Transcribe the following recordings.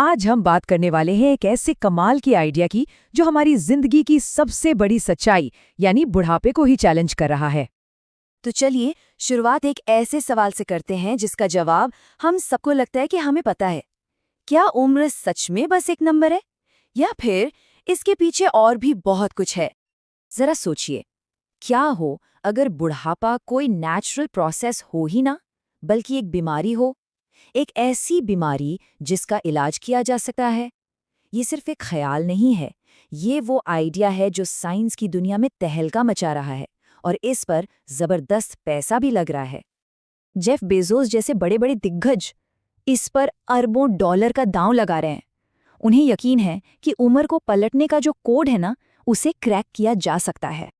आज हम बात करने वाले हैं एक ऐसे कमाल की आइडिया की जो हमारी जिंदगी की सबसे बड़ी सच्चाई यानी बुढ़ापे को ही चैलेंज कर रहा है। तो चलिए शुरुआत एक ऐसे सवाल से करते हैं जिसका जवाब हम सबको लगता है कि हमें पता है। क्या उम्र सच में बस एक नंबर है या फिर इसके पीछे और भी बहुत कुछ है? जरा सोचिए, क्या हो अगर बुढ़ापा कोई नेचुरल प्रोसेस हो ही ना, बल्कि एक बीमारी हो, एक ऐसी बीमारी जिसका इलाज किया जा सकता है। ये सिर्फ एक ख्याल नहीं है, ये वो आइडिया है जो साइंस की दुनिया में तहलका मचा रहा है और इस पर जबरदस्त पैसा भी लग रहा है। जेफ बेजोस जैसे बड़े बड़े दिग्गज इस पर अरबों डॉलर का दांव लगा रहे हैं। उन्हें यकीन है कि उम्र को पलटने का जो कोड है ना, उसे क्रैक किया जा सकता है।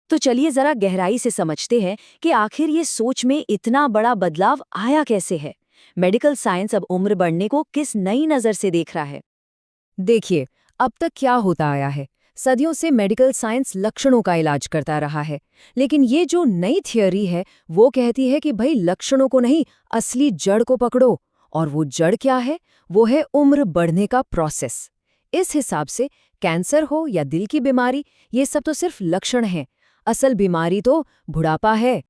तो चलिए जरा गहराई से समझते हैं कि आखिर ये सोच में इतना बड़ा बदलाव आया कैसे है। मेडिकल साइंस अब उम्र बढ़ने को किस नई नज़र से देख रहा है। देखिए, अब तक क्या होता आया है, सदियों से मेडिकल साइंस लक्षणों का इलाज करता रहा है। लेकिन ये जो नई थियोरी है वो कहती है कि भाई लक्षणों को नहीं, असली जड़ को पकड़ो। और वो जड़ क्या है? वो है उम्र बढ़ने का प्रोसेस। इस हिसाब से कैंसर हो या दिल की बीमारी, ये सब तो सिर्फ लक्षण हैं। असल बीमारी तो बुढ़ापा है।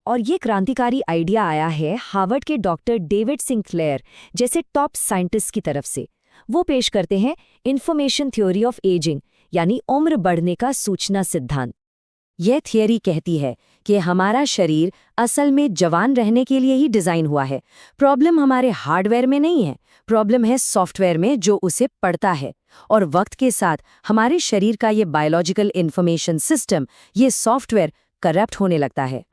और ये क्रांतिकारी आइडिया आया है हार्वर्ड के डॉक्टर डेविड सिंक्लेयर जैसे टॉप साइंटिस्ट की तरफ से। वो पेश करते हैं इन्फॉर्मेशन थ्योरी ऑफ एजिंग, यानी उम्र बढ़ने का सूचना सिद्धांत। यह थियरी कहती है कि हमारा शरीर असल में जवान रहने के लिए ही डिज़ाइन हुआ है। प्रॉब्लम हमारे हार्डवेयर में नहीं है, प्रॉब्लम है सॉफ्टवेयर में जो उसे पढ़ता है। और वक्त के साथ हमारे शरीर का ये बायोलॉजिकल इन्फॉर्मेशन सिस्टम, ये सॉफ्टवेयर करप्ट होने लगता है।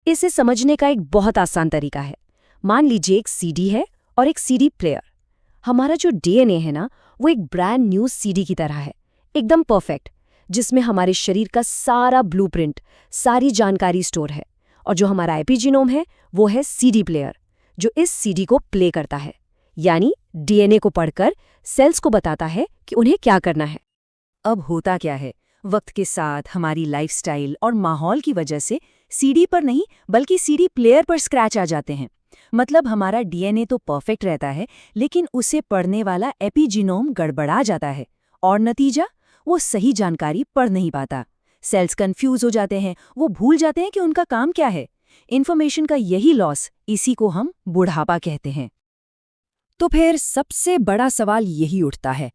इसे समझने का एक बहुत आसान तरीका है। मान लीजिए एक सीडी है और एक सीडी प्लेयर। हमारा जो डीएनए है ना, वो एक ब्रांड न्यू सीडी की तरह है, एकदम परफेक्ट, जिसमें हमारे शरीर का सारा ब्लूप्रिंट, सारी जानकारी स्टोर है। और जो हमारा एपिजीनोम है वो है सीडी प्लेयर, जो इस सीडी को प्ले करता है, यानी डीएनए को पढ़कर सेल्स को बताता है कि उन्हें क्या करना है। अब होता क्या है, वक्त के साथ हमारी लाइफस्टाइल और माहौल की वजह से सीडी पर नहीं बल्कि सीडी प्लेयर पर स्क्रैच आ जाते हैं। मतलब हमारा डीएनए तो परफेक्ट रहता है, लेकिन उसे पढ़ने वाला एपिजीनोम गड़बड़ा जाता है और नतीजा, वो सही जानकारी पढ़ नहीं पाता। सेल्स कंफ्यूज हो जाते हैं, वो भूल जाते हैं कि उनका काम क्या है। इन्फॉर्मेशन का यही लॉस, इसी को हम बुढ़ापा कहते हैं। तो फिर सबसे बड़ा सवाल यही उठता है,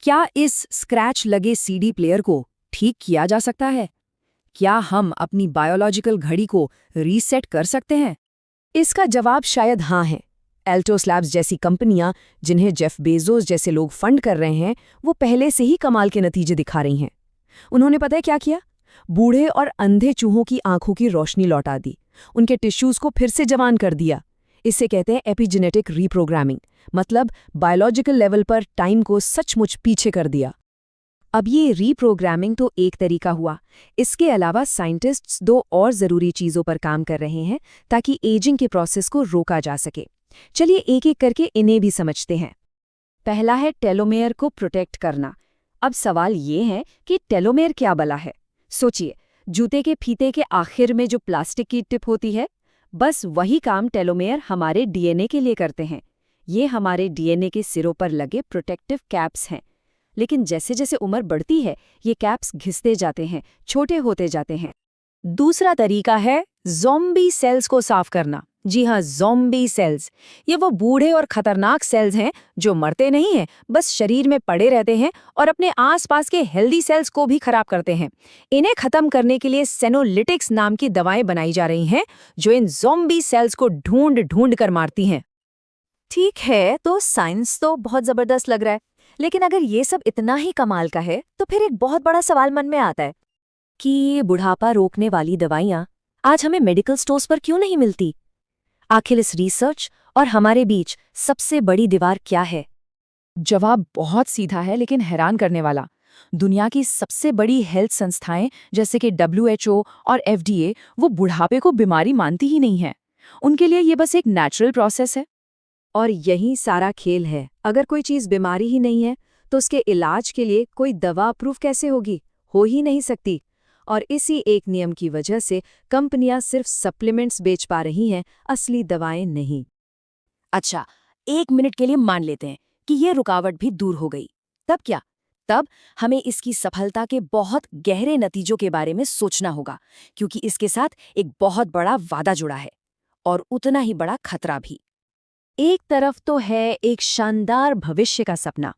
क्या इस स्क्रैच लगे सीडी प्लेयर को ठीक किया जा सकता है? क्या हम अपनी बायोलॉजिकल घड़ी को रीसेट कर सकते हैं? इसका जवाब शायद हाँ है। एल्टोस लैब्स जैसी कंपनियां, जिन्हें जेफ बेजोस जैसे लोग फंड कर रहे हैं, वो पहले से ही कमाल के नतीजे दिखा रही हैं। उन्होंने पता है क्या किया? बूढ़े और अंधे चूहों की आंखों की रोशनी लौटा दी, उनके टिश्यूज को फिर से जवान कर दिया। इसे कहते हैं एपिजेनेटिक रीप्रोग्रामिंग, मतलब बायोलॉजिकल लेवल पर टाइम को सचमुच पीछे कर दिया। अब ये रीप्रोग्रामिंग तो एक तरीका हुआ, इसके अलावा साइंटिस्ट्स दो और ज़रूरी चीज़ों पर काम कर रहे हैं ताकि एजिंग के प्रोसेस को रोका जा सके। चलिए एक एक करके इन्हें भी समझते हैं। पहला है टेलोमेयर को प्रोटेक्ट करना। अब सवाल ये है कि टेलोमेयर क्या भला है? सोचिए, जूते के फीते के आखिर में जो प्लास्टिक की टिप होती है, बस वही काम टेलोमेयर हमारे डीएनए के लिए करते हैं। ये हमारे डीएनए के सिरों पर लगे प्रोटेक्टिव कैप्स हैं। लेकिन जैसे जैसे उम्र बढ़ती है, ये कैप्स घिसते जाते हैं, छोटे होते जाते हैं। दूसरा तरीका है ज़ॉम्बी सेल्स को साफ करना। जी हाँ, ज़ॉम्बी सेल्स। ये वो बूढ़े और खतरनाक सेल्स हैं जो मरते नहीं हैं, बस शरीर में पड़े रहते हैं और अपने आसपास के हेल्दी सेल्स को भी खराब करते हैं। इन्हें खत्म करने के लिए सेनोलिटिक्स नाम की दवाएं बनाई जा रही हैं, जो इन ज़ॉम्बी सेल्स को ढूंढ ढूंढ कर मारती हैं। ठीक है, तो साइंस तो बहुत जबरदस्त लग रहा है, लेकिन अगर ये सब इतना ही कमाल का है तो फिर एक बहुत बड़ा सवाल मन में आता है कि ये बुढ़ापा रोकने वाली दवाइयाँ आज हमें मेडिकल स्टोर्स पर क्यों नहीं मिलती? आखिर इस रिसर्च और हमारे बीच सबसे बड़ी दीवार क्या है? जवाब बहुत सीधा है लेकिन हैरान करने वाला। दुनिया की सबसे बड़ी हेल्थ संस्थाएं जैसे कि WHO और FDA, वो बुढ़ापे को बीमारी मानती ही नहीं है। उनके लिए ये बस एक नेचुरल प्रोसेस है। और यही सारा खेल है। अगर कोई चीज़ बीमारी ही नहीं है तो उसके इलाज के लिए कोई दवा अप्रूव कैसे होगी? हो ही नहीं सकती। और इसी एक नियम की वजह से कंपनियां सिर्फ सप्लीमेंट्स बेच पा रही हैं, असली दवाएं नहीं। अच्छा, एक मिनट के लिए मान लेते हैं कि ये रुकावट भी दूर हो गई। तब क्या? तब हमें इसकी सफलता के बहुत गहरे नतीजों के बारे में सोचना होगा, क्योंकि इसके साथ एक बहुत बड़ा वादा जुड़ा है और उतना ही बड़ा खतरा भी। एक तरफ तो है एक शानदार भविष्य का सपना,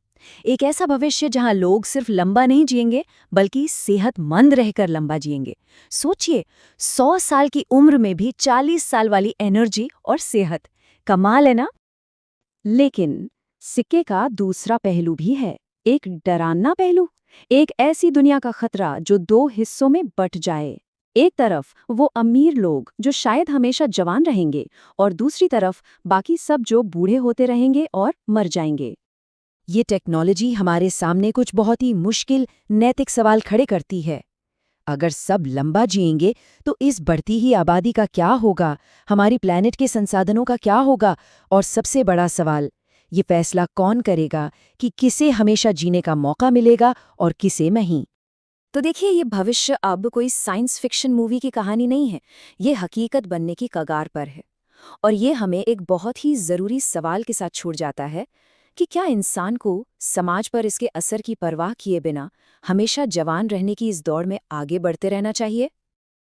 एक ऐसा भविष्य जहां लोग सिर्फ लंबा नहीं जिएंगे बल्कि सेहतमंद रहकर लंबा जिएंगे। सोचिए, 100 साल की उम्र में भी 40 साल वाली एनर्जी और सेहत। कमाल है ना? लेकिन सिक्के का दूसरा पहलू भी है, एक डरावना पहलू, एक ऐसी दुनिया का खतरा जो दो हिस्सों में बंट जाए। एक तरफ वो अमीर लोग जो शायद हमेशा जवान रहेंगे, और दूसरी तरफ बाकी सब जो बूढ़े होते रहेंगे और मर जाएंगे। ये टेक्नोलॉजी हमारे सामने कुछ बहुत ही मुश्किल नैतिक सवाल खड़े करती है। अगर सब लंबा जिएंगे तो इस बढ़ती ही आबादी का क्या होगा, हमारी प्लैनेट के संसाधनों का क्या होगा, और सबसे बड़ा सवाल, ये फैसला कौन करेगा कि किसे हमेशा जीने का मौका मिलेगा और किसे नहीं। तो देखिए, ये भविष्य अब कोई साइंस फिक्शन मूवी की कहानी नहीं है, ये हकीकत बनने की कगार पर है। और ये हमें एक बहुत ही ज़रूरी सवाल के साथ छोड़ जाता है कि क्या इंसान को समाज पर इसके असर की परवाह किए बिना हमेशा जवान रहने की इस दौड़ में आगे बढ़ते रहना चाहिए?